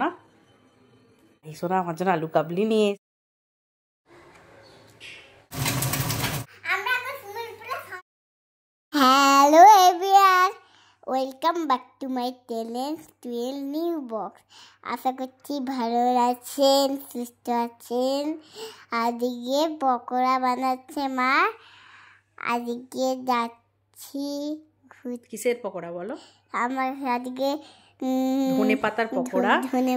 না এই সোনা আমার জন্য আলু কাবলি নিয়ে hello everyone, welcome back to my channel 12 new box. আশা করছি ভালো আছেন, সুস্থ আছেন। আজকে পকোড়া বানাচ্ছে মা। আজকে যাচ্ছি। কিসের পকোড়া বলো? আমার আজকে ধনে পাতার পকোড়া। ধনে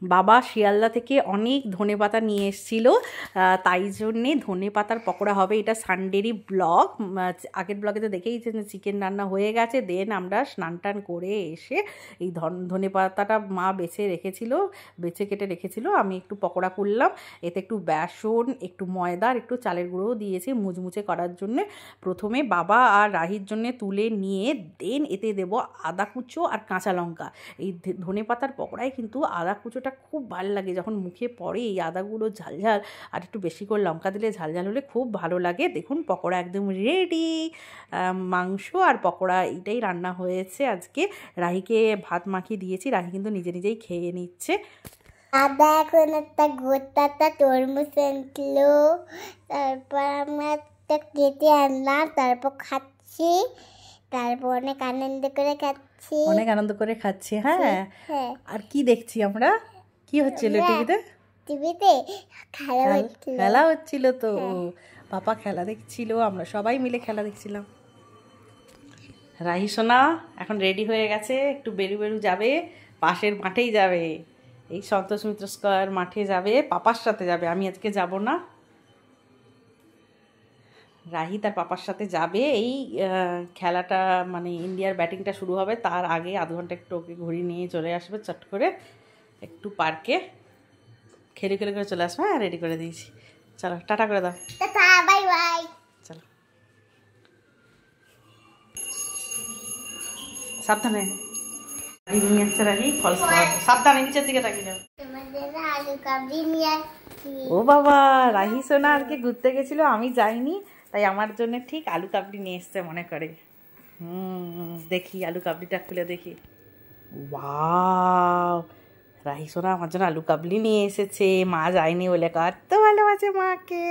বাবা শিয়ালদা থেকে অনেক ধনে পাতা নিয়ে এসেছিল, তাই জন্যে ধনে পাতার পকোড়া হবে। এটা সানডেরই ব্লগ। আগের ব্লগে তো দেখেই চিকেন রান্না হয়ে গেছে। দেন আমরা স্নান টান করে এসে এই ধনে পাতাটা মা বেছে কেটে রেখেছিল। আমি একটু পকোড়া করলাম। এতে একটু বেসন, একটু ময়দা আর একটু চালের গুঁড়োও দিয়েছি মুচমুচে করার জন্যে। প্রথমে বাবা আর রাহির জন্যে তুলে নিয়ে দেন এতে দেব আদা কুচো আর কাঁচা লঙ্কা। এই ধনে পাতার পকোড়ায় কিন্তু আদা কুচোটা খুব ভালো লাগে, যখন মুখে পড়ে এই আদাগুলো ঝালঝাল, আর একটু বেশি করে লঙ্কা দিলে ঝালঝাল হলে খুব ভালো লাগে। দেখুন পকোড়া একদম রেডি। মাংস আর পকোড়া এইটাই রান্না হয়েছে আজকে। রাহিকে ভাত মাখিয়ে দিয়েছি, রাহি কিন্তু নিজে নিজেই খেয়ে নিচ্ছে। আদা এখন একটা গোটাটা তরমুজ আনলো, তারপর আমরা একটা কেটে আনলাম, তারপর খাচ্ছি। তারপর অনেক আনন্দ করে খাচ্ছি। হ্যাঁ। আর কি দেখছি আমরা? কি হচ্ছিল টিভিতে? খেলা হচ্ছিল তো। পাপা খেলা দেখছিল, আমরা সবাই মিলে খেলা দেখছিলাম। রাহি সোনা এখন রেডি হয়ে গেছে, একটু বেরু যাবে, পাশের মাঠেই যাবে। এই সন্তোষ মিত্র স্কয়ার মাঠে যাবে, পাপার সাথে যাবে। আমি আজকে যাব না, রাহি তার পাপার সাথে যাবে। এই খেলাটা মানে ইন্ডিয়ার ব্যাটিংটা শুরু হবে তার আগে আধ ঘন্টা একটু ওকে ঘুরিয়ে নিয়ে চলে আসবে, চট করে একটু পার্কে খেলে করে চলে আসবে। হ্যাঁ, রেডি করে দিয়েছি। চলো টাটা করে দাও। Bye bye. চলো সাবধানে। নিয়ে আসছে রাহি, ফলস সাবধানে, নিচের দিকে তাকিয়ে যাও। আলু কাবলি নিয়ে আসছি। ও বাবা, রাহি সোনা আজকে ঘুরতে গেছিল, আমি যাইনি, তাই আমার জন্য ঠিক আলু কাবলি নিয়ে এসছে মনে করে। দেখি আলু কাবলিটা খুলে দেখি। ওয়াও, রাহি সোনা আমার জন্য আলু কাবলি নিয়ে এসেছে। মা যায়নি বলে কত ভালোবাসে মাকে।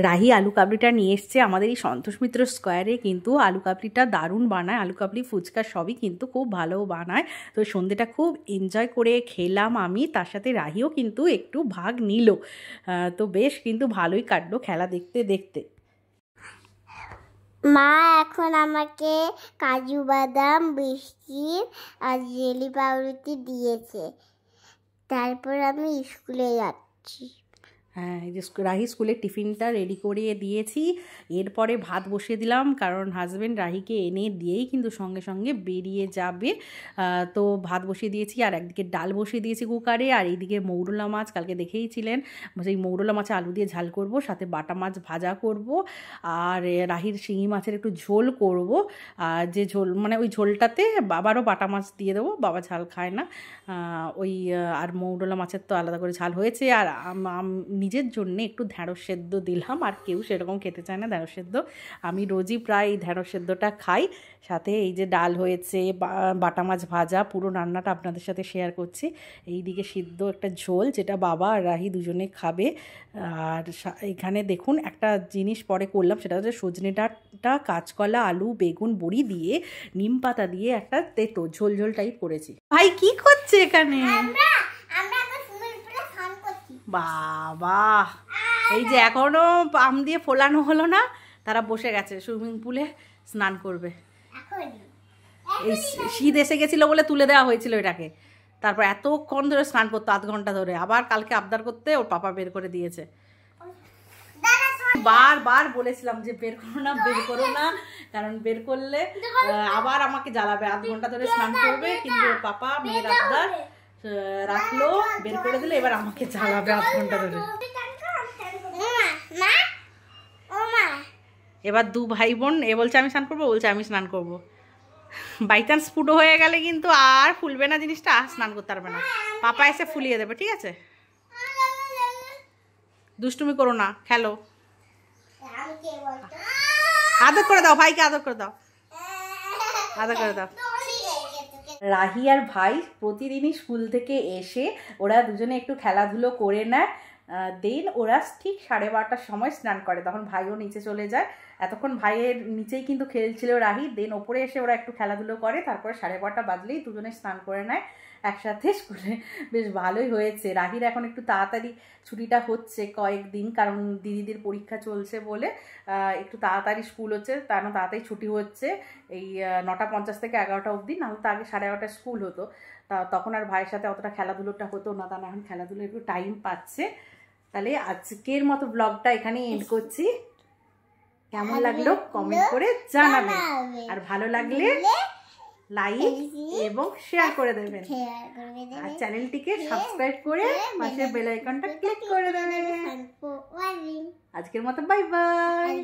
রাহি আলু কাবলিটা নিয়ে এসছে আমাদের এই সন্তোষ মিত্র স্কোয়ারে। কিন্তু আলু কাবলিটা দারুণ বানায়, আলু কাবলি ফুচকা সবই কিন্তু খুব ভালো বানায়। তো সন্ধ্যেটা খুব এনজয় করে খেলাম আমি, তার সাথে রাহিও কিন্তু একটু ভাগ নিল। তো বেশ কিন্তু ভালোই কাটলো খেলা দেখতে দেখতে। মা এখন আমাকে কাজু বাদাম, বিস্কিট আর জেলি পাউরুটি দিয়েছে। তারপর আমি স্কুলে যাচ্ছি। হ্যাঁ, এই যে রাহি স্কুলের টিফিনটা রেডি করিয়ে দিয়েছি। এরপরে ভাত বসিয়ে দিলাম, কারণ হাজব্যান্ড রাহিকে এনে দিয়েই কিন্তু সঙ্গে সঙ্গে বেরিয়ে যাবে। তো ভাত বসিয়ে দিয়েছি, আর একদিকে ডাল বসিয়ে দিয়েছি কুকারে, আর এইদিকে মৌরলা মাছ কালকে দেখেইছিলেন, সেই মৌরলা মাছে আলু দিয়ে ঝাল করব, সাথে বাটা মাছ ভাজা করব, আর রাহির শিঙি মাছের একটু ঝোল করব। আর যে ঝোল মানে ওই ঝোলটাতে বাবারও বাটা মাছ দিয়ে দেবো, বাবা ঝাল খায় না। আর মৌরলা মাছের তো আলাদা করে ঝাল হয়েছে। আর নিজের জন্য একটু ঢ্যাঁড়স সেদ্ধ দিলাম, আর কেউ সেরকম খেতে চায় না ঢ্যাঁড়স সেদ্ধ, আমি রোজই প্রায় এই ঢ্যাঁড়স সেদ্ধটা খাই। সাথে এই যে ডাল হয়েছে, বাটা মাছ ভাজা, পুরো রান্নাটা আপনাদের সাথে শেয়ার করছি। এইদিকে সিদ্ধ একটা ঝোল, যেটা বাবা আর রাহি দুজনে খাবে। আর এখানে দেখুন একটা জিনিস পরে করলাম, সেটা হচ্ছে সজনে ডাঁটা, কাঁচকলা, আলু, বেগুন, বড়ি দিয়ে নিম পাতা দিয়ে একটা তেতো ঝোল টাইপ করেছি। ভাই কি করছে এখানে? বাবা, এই যে এখনো পাম দিয়ে ফোলানো হলো না, তারা বসে গেছে সুইমিং পুলে স্নান করবে। এই শীত এসে গেছিল বলে তুলে দেওয়া হয়েছিল এটাকে, তারপর এতক্ষণ ধরে স্নান করতো, আধ ঘন্টা ধরে। আবার কালকে আবদার করতে ওর পাপা বের করে দিয়েছে। বারবার বলেছিলাম যে বের করো না, কারণ বের করলে আবার আমাকে জ্বালাবে, আধ ঘন্টা ধরে স্নান করবে। কিন্তু ওর পাপা মেয়ের আবদার রাখলো, বের করে দিলে এবার আমাকে জ্বালাবে আধ ঘন্টা ধরে। এবার দু ভাই বোন, এ বলছে আমি স্নান করবো, বলছে আমি স্নান করবো। বাই চান্স ফুটো হয়ে গেলে কিন্তু আর ফুলবে না জিনিসটা, আর স্নান করতে পারবে না। পাপা এসে ফুলিয়ে দেবে, ঠিক আছে? দুষ্টুমি করো না, খেলো। আদর করে দাও ভাইকে, আদর করে দাও, আদর করে দাও। রাহি আর ভাই প্রতিদিনই স্কুল থেকে এসে ওরা দুজনে একটু খেলাধুলো করে নেয়, দেন ওরা ঠিক 12:30টার সময় স্নান করে। তখন ভাইও নিচে চলে যায়, এতক্ষণ ভাইয়ের নিচেই কিন্তু খেলছিল রাহি, দেন ওপরে এসে ওরা একটু খেলাধুলো করে, তারপরে 12:30 বাজলেই দুজনে স্নান করে নেয় একসাথে স্কুলে। বেশ ভালোই হয়েছে। রাহির এখন একটু তাড়াতাড়ি ছুটিটা হচ্ছে কয়েকদিন, কারণ দিদিদের পরীক্ষা চলছে বলে একটু তাড়াতাড়ি স্কুল হচ্ছে, কারণ তাড়াতাড়ি ছুটি হচ্ছে এই 9:50 থেকে 11টা অবধি, নাহলে তো আগে 11:30 স্কুল হতো, তখন আর ভাইয়ের সাথে অতটা খেলাধুলোটা হতো না, তা এখন খেলাধুলো একটু টাইম পাচ্ছে। তাহলে আজকের মতো ব্লগটা এখানেই এন্ড করছি। কেমন লাগলো কমেন্ট করে জানাবেন, আর ভালো লাগলে লাইক এবং শেয়ার করে দেবেন, আর চ্যানেলটিকে সাবস্ক্রাইব করে পাশের বেল আইকনটা ক্লিক করে দেবেন। আজকের মতো বাই বাই।